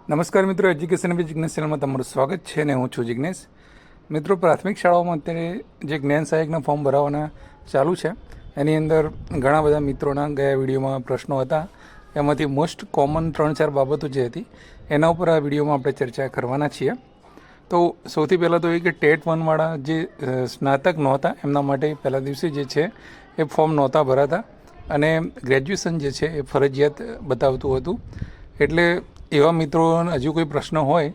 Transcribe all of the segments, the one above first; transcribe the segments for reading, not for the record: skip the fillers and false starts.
નમસ્કાર મિત્રો, education with Jignesh ચેનલમાં તમારું સ્વાગત છે ને હું છું જિજ્ઞેસ. મિત્રો, પ્રાથમિક શાળાઓમાં અત્યારે જે જ્ઞાન સહાયકના ફોર્મ ભરાવાના ચાલુ છે એની અંદર ઘણા બધા મિત્રોના ગયા વિડીયોમાં પ્રશ્નો હતા. એમાંથી મોસ્ટ કોમન 3-4 બાબતો જે હતી એના ઉપર આ વિડીયોમાં આપણે ચર્ચા કરવાના છીએ. તો સૌથી પહેલાં તો એ કે ટેટ 1વાળા જે સ્નાતક નહોતા એમના માટે પહેલા દિવસે જે છે એ ફોર્મ નહોતા ભરાતા અને ગ્રેજ્યુએશન જે છે એ ફરજિયાત બતાવતું હતું. એટલે એવા મિત્રોને હજુ કોઈ પ્રશ્ન હોય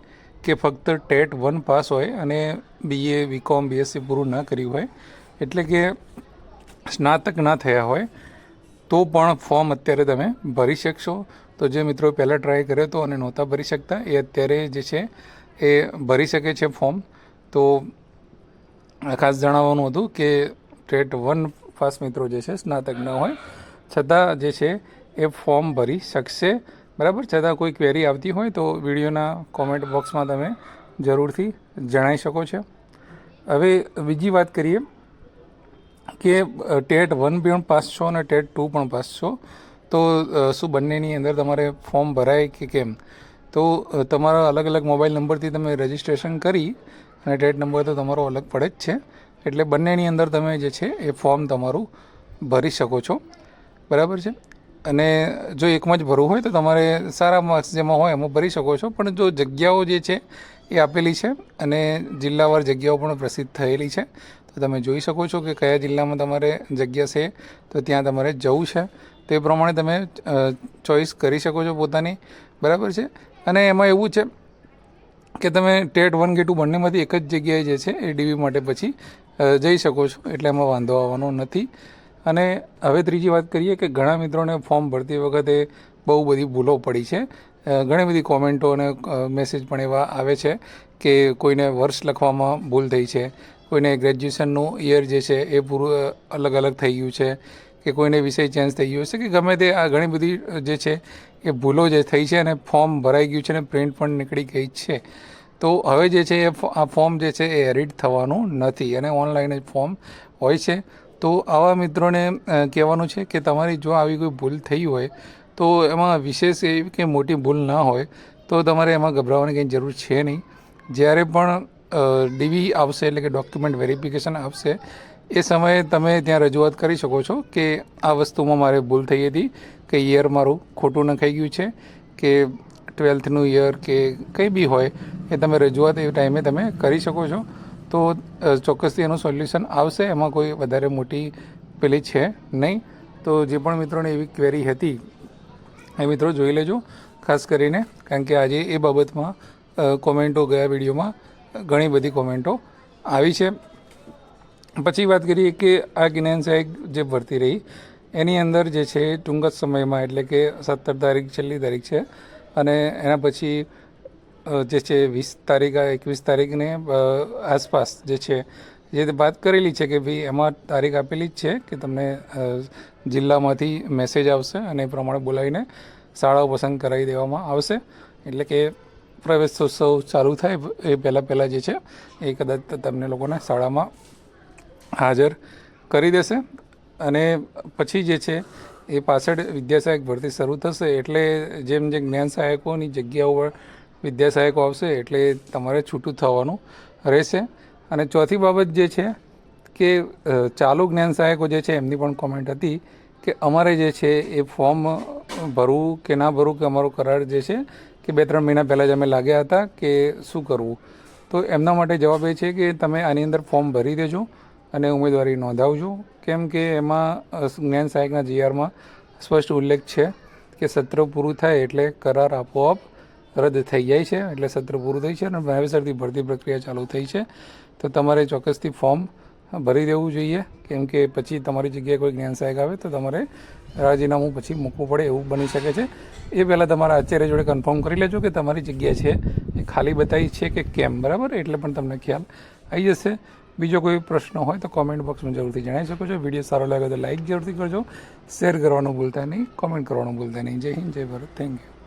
કે ફક્ત ટેટ 1 પાસ હોય અને BA BCom BSc પૂરું ના કર્યું હોય, એટલે કે સ્નાતક ના થયા હોય, તો પણ ફોર્મ અત્યારે તમે ભરી શકશો. તો જે મિત્રો પહેલાં ટ્રાય કર્યો હતો અને નહોતા ભરી શકતા એ અત્યારે જે છે એ ભરી શકે છે ફોર્મ. તો ખાસ જણાવવાનું હતું કે ટેટ 1 પાસ મિત્રો જે છે સ્નાતક ન હોય છતાં જે છે એ ફોર્મ ભરી શકશે. બરાબર. છતાં કોઈ ક્વેરી આવતી હોય તો વિડીયોના કોમેન્ટ બોક્સમાં તમે જરૂરથી જણાવી શકો છો. હવે બીજી વાત કરીએ કે ટેટ 1 પણ પાસ છો અને ટેટ 2 પણ પાસ છો, તો શું બંનેની અંદર તમારે ફોર્મ ભરાય કે કેમ? તો તમારા અલગ અલગ મોબાઈલ નંબરથી તમે રજિસ્ટ્રેશન કરી અને ટેટ નંબર તો તમારો અલગ પડે જ છે, એટલે બંનેની અંદર તમે જે છે એ ફોર્મ તમારું ભરી શકો છો. બરાબર છે. અને જો એકમાં જ ભરવું હોય તો તમારે સારા માર્ક્સ જેમાં હોય એમાં ભરી શકો છો. પણ જો જગ્યાઓ જે છે એ આપેલી છે અને જિલ્લાવાર જગ્યાઓ પણ પ્રસિદ્ધ થયેલી છે, તો તમે જોઈ શકો છો કે કયા જિલ્લામાં તમારે જગ્યા છે તો ત્યાં તમારે જવું છે. તે પ્રમાણે તમે ચોઈસ કરી શકો છો પોતાની. બરાબર છે. અને એમાં એવું છે કે તમે ટેટ 1 કે 2 બંનેમાંથી એક જ જગ્યાએ જે છે એ DV માટે પછી જઈ શકો છો, એટલે એમાં વાંધો આવવાનો નથી. અને હવે ત્રીજી વાત કરીએ કે ઘણા મિત્રોને ફોર્મ ભરતી વખતે બહુ બધી ભૂલો પડી છે. ઘણી બધી કોમેન્ટો અને મેસેજ પણ એવા આવે છે કે કોઈને વર્ષ લખવામાં ભૂલ થઈ છે, કોઈને ગ્રેજ્યુએશનનું યર જે છે એ પૂરું અલગ અલગ થઈ ગયું છે, કે કોઈને વિષય ચેન્જ થઈ ગયો છે, કે ગમે તે આ ઘણી બધી જે છે એ ભૂલો જે થઈ છે અને ફોર્મ ભરાઈ ગયું છે અને પ્રિન્ટ પણ નીકળી ગઈ છે. તો હવે જે છે એ આ ફોર્મ જે છે એ એડિટ થવાનું નથી અને ઓનલાઈન જ ફોર્મ હોય છે. તો આવા મિત્રોને કહેવાનું છે કે તમારી જો આવી કોઈ ભૂલ થઈ હોય તો એમાં વિશેષ એવી કે મોટી ભૂલ ના હોય તો તમારે એમાં ગભરાવાની કંઈ જરૂર છે નહીં. જ્યારે પણ DV આવશે એટલે કે ડોક્યુમેન્ટ વેરિફિકેશન આવશે એ સમયે તમે ત્યાં રજૂઆત કરી શકો છો કે આ વસ્તુમાં મારે ભૂલ થઈ હતી, કે યર મારું ખોટું નખાઈ ગયું છે, કે 12થનું યર કે કંઈ બી હોય એ તમે રજૂઆત એ ટાઈમે તમે કરી શકો છો. તો ચોક્કસથી એનું સોલ્યુશન આવશે, એમાં કોઈ વધારે મોટી પેલી છે નહીં. તો જે પણ મિત્રોને એવી ક્વેરી હતી એ મિત્રો જોઈ લેજો ખાસ કરીને, કારણ કે આજે એ બાબતમાં કોમેન્ટો ગયા વિડીયોમાં ઘણી બધી કોમેન્ટો આવી છે. પછી વાત કરીએ કે આ જ્ઞાન સહાયક જે ભરતી રહી એની અંદર જે છે ટૂંક જ સમયમાં, એટલે કે 17 તારીખ છેલ્લી તારીખ છે અને એના પછી જે છે 20 તારીખ 21 તારીખને આસપાસ જે છે જે વાત કરેલી છે કે ભાઈ એમાં તારીખ આપેલી જ છે કે તમને જિલ્લામાંથી મેસેજ આવશે અને એ પ્રમાણે બોલાવીને શાળાઓ પસંદ કરાવી દેવામાં આવશે. એટલે કે પ્રવેશોત્સવ ચાલુ થાય એ પહેલાં જે છે એ કદાચ તમને લોકોને શાળામાં હાજર કરી દેશે. અને પછી જે છે એ પાછળ વિદ્યાસહાયક ભરતી શરૂ થશે, એટલે જેમ જે જ્ઞાન સહાયકોની જગ્યાઓ પર વિદ્યાસહાયકો આવશે એટલે તમારે છૂટું થવાનું રહેશે. અને ચોથી બાબત જે છે કે ચાલુ જ્ઞાન સહાયકો જે છે એમની પણ કોમેન્ટ હતી કે અમારે જે છે એ ફોર્મ ભરવું કે ના ભરવું, કે અમારો કરાર જે છે કે 2-3 મહિના પહેલાં જ અમે લાગ્યા હતા કે શું કરવું. તો એમના માટે જવાબ એ છે કે તમે આની અંદર ફોર્મ ભરી દેજો અને ઉમેદવારી નોંધાવજો, કેમ કે એમાં જ્ઞાન સહાયકના GRમાં સ્પષ્ટ ઉલ્લેખ છે કે સત્ર પૂરું થાય એટલે કરાર આપોઆપ રદ થઈ જાય છે. એટલે સત્ર પૂરું થઈ છે અને નવેસરથી ભરતી પ્રક્રિયા ચાલુ થઈ છે. તો તમારે ચોક્કસથી ફોર્મ ભરી દેવું જોઈએ, કેમ કે પછી તમારી જગ્યાએ કોઈ જ્ઞાન સહાયક આવે તો તમારે રાજીનામું પછી મૂકવું પડે એવું બની શકે છે. એ પહેલાં તમારા આચાર્ય જોડે કન્ફર્મ કરી લેજો કે તમારી જગ્યા છે એ ખાલી બતાવી છે કે કેમ. બરાબર. એટલે પણ તમને ખ્યાલ આવી જશે. બીજો કોઈ પ્રશ્ન હોય તો કોમેન્ટ બોક્સમાં જરૂરથી જણાવી શકો છો. વિડીયો સારો લાગે તો લાઇક જરૂરથી કરજો, શેર કરવાનું ભૂલતા નહીં, કોમેન્ટ કરવાનું ભૂલતા નહીં. જય હિન્દ, જય ભારત. Thank you.